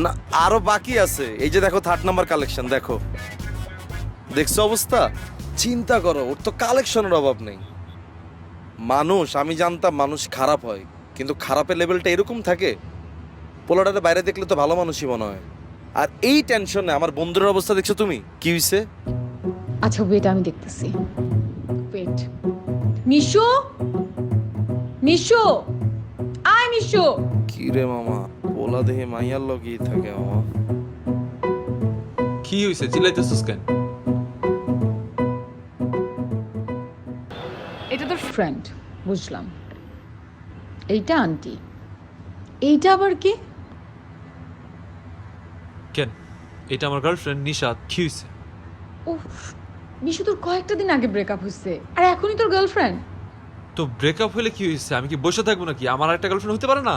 না, আরো বাকি আছে। এই যে দেখো 3rd নাম্বার কালেকশন দেখো, দেখছো অবস্থা? চিন্তা করো, ওর তো কালেকশনের অভাব নেই। মানুষ, আমি জানতাম মানুষ খারাপ হয়, কিন্তু খারাপের লেভেলটা এরকম থাকে? পোলাটারে বাইরে দেখলে তো ভালো মানুষই মনে হয়। আর এই টেনশনে আমার বন্ধুর অবস্থা দেখছো তুমি, কি হইছে? আচ্ছা ওয়েট, আমি দেখতেছি। ওয়েট, মিশু, মিশু, আয় মিশু। কি রে মামা, পোলা দেহে মাইয়ার লগেই থাকে মামা। কি হইছে, চিল্লাইতেছিস কেন? এটা তোর ফ্রেন্ড, বুঝলাম। এইটা আন্টি, এইটা আবার কি? কেন, এটা আমার গার্লফ্রেন্ড নিশাত। কি হইছে? উফ, মিশু তোর কয়েকটা দিন আগে ব্রেকআপ হয়েছে আর এখনই তোর গার্লফ্রেন্ড? তো ব্রেকআপ হলে কি হয়েছে? আমি কি বসে থাকবো নাকি? আমার একটা গার্লফ্রেন্ড হতে পারে না?